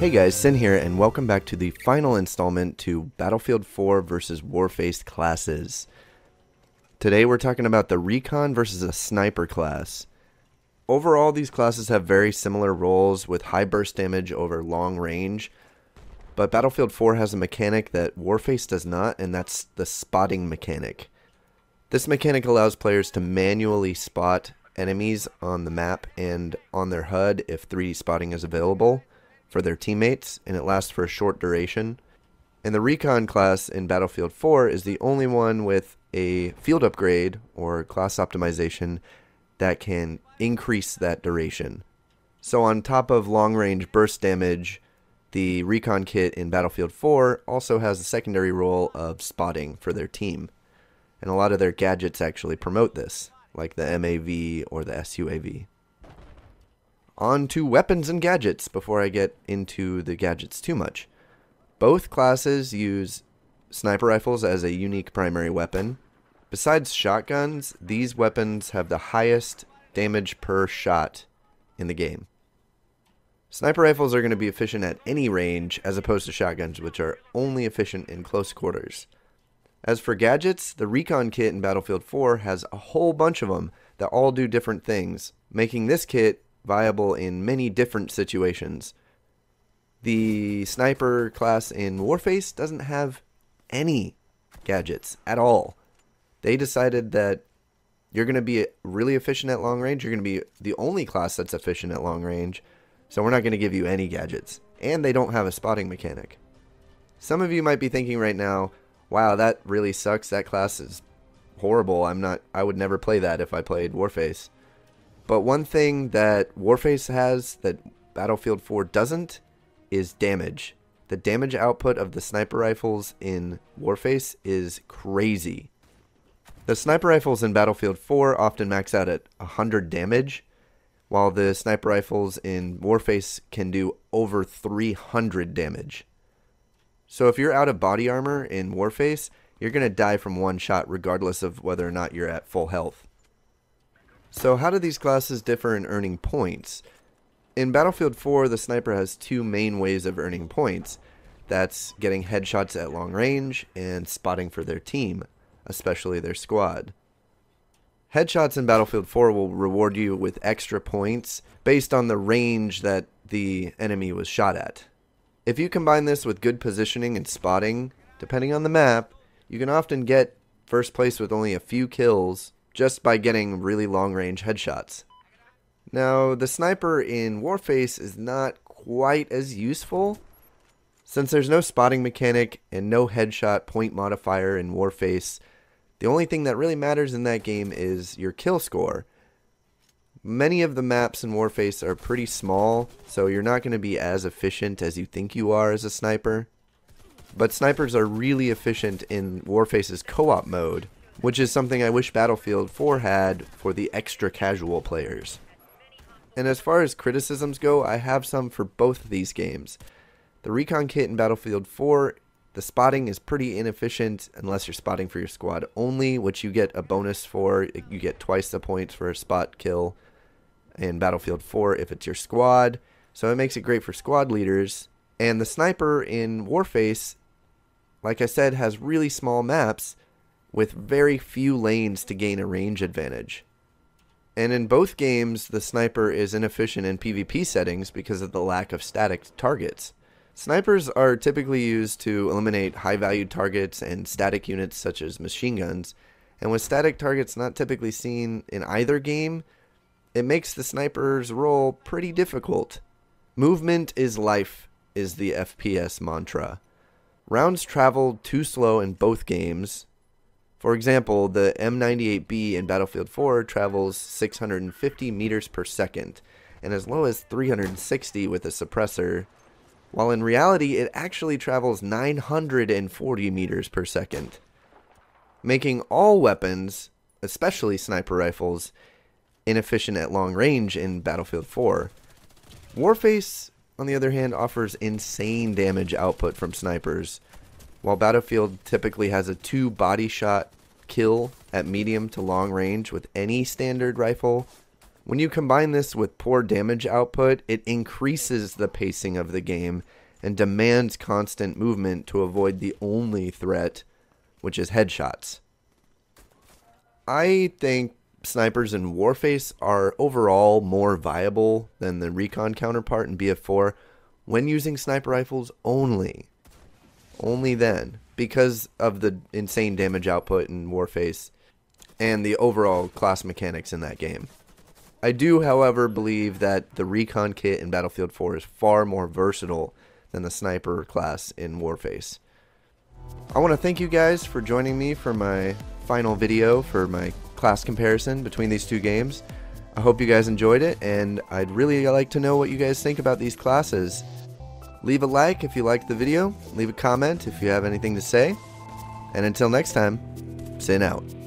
Hey guys, Sin here, and welcome back to the final installment to Battlefield 4 versus Warface classes. Today we're talking about the Recon versus a Sniper class. Overall, these classes have very similar roles with high burst damage over long range, but Battlefield 4 has a mechanic that Warface does not, and that's the spotting mechanic. This mechanic allows players to manually spot enemies on the map and on their HUD if 3D spotting is available for their teammates, and it lasts for a short duration. And the Recon class in Battlefield 4 is the only one with a field upgrade or class optimization that can increase that duration. So on top of long range burst damage, the Recon kit in Battlefield 4 also has a secondary role of spotting for their team. And a lot of their gadgets actually promote this, like the MAV or the SUAV. On to weapons and gadgets before I get into the gadgets too much. Both classes use sniper rifles as a unique primary weapon. Besides shotguns, these weapons have the highest damage per shot in the game. Sniper rifles are going to be efficient at any range as opposed to shotguns, which are only efficient in close quarters. As for gadgets, the Recon kit in Battlefield 4 has a whole bunch of them that all do different things, making this kit viable in many different situations. The sniper class in Warface doesn't have any gadgets at all. They decided that you're going to be really efficient at long range. You're going to be the only class that's efficient at long range, so we're not going to give you any gadgets. And they don't have a spotting mechanic. Some of you might be thinking right now, wow, that really sucks. That class is horrible. I would never play that if I played Warface. But one thing that Warface has that Battlefield 4 doesn't is damage. The damage output of the sniper rifles in Warface is crazy. The sniper rifles in Battlefield 4 often max out at 100 damage, while the sniper rifles in Warface can do over 300 damage. So if you're out of body armor in Warface, you're going to die from one shot regardless of whether or not you're at full health. So how do these classes differ in earning points? In Battlefield 4, the sniper has two main ways of earning points. That's getting headshots at long range and spotting for their team, especially their squad. Headshots in Battlefield 4 will reward you with extra points based on the range that the enemy was shot at. If you combine this with good positioning and spotting, depending on the map, you can often get first place with only a few kills just by getting really long-range headshots. Now, the sniper in Warface is not quite as useful. Since there's no spotting mechanic and no headshot point modifier in Warface, the only thing that really matters in that game is your kill score. Many of the maps in Warface are pretty small, so you're not going to be as efficient as you think you are as a sniper. But snipers are really efficient in Warface's co-op mode, which is something I wish Battlefield 4 had for the extra casual players. And as far as criticisms go, I have some for both of these games. The Recon kit in Battlefield 4, the spotting is pretty inefficient unless you're spotting for your squad only, which you get a bonus for. You get twice the points for a spot kill in Battlefield 4 if it's your squad. So it makes it great for squad leaders. And the sniper in Warface, like I said, has really small maps with very few lanes to gain a range advantage. And in both games, the sniper is inefficient in PvP settings because of the lack of static targets. Snipers are typically used to eliminate high-valued targets and static units such as machine guns, and with static targets not typically seen in either game, it makes the sniper's role pretty difficult. Movement is life is the FPS mantra. Rounds travel too slow in both games. For example, the M98B in Battlefield 4 travels 650 meters per second, and as low as 360 with a suppressor, while in reality it actually travels 940 meters per second, making all weapons, especially sniper rifles, inefficient at long range in Battlefield 4. Warface, on the other hand, offers insane damage output from snipers, while Battlefield typically has a 2 body shot kill at medium to long range with any standard rifle. When you combine this with poor damage output, it increases the pacing of the game and demands constant movement to avoid the only threat, which is headshots. I think snipers in Warface are overall more viable than the Recon counterpart in BF4 when using sniper rifles only. Only then, because of the insane damage output in Warface and the overall class mechanics in that game. I do, however, believe that the Recon kit in Battlefield 4 is far more versatile than the sniper class in Warface. I want to thank you guys for joining me for my final video for my class comparison between these two games. I hope you guys enjoyed it, and I'd really like to know what you guys think about these classes. Leave a like if you liked the video, leave a comment if you have anything to say, and until next time, Sin out.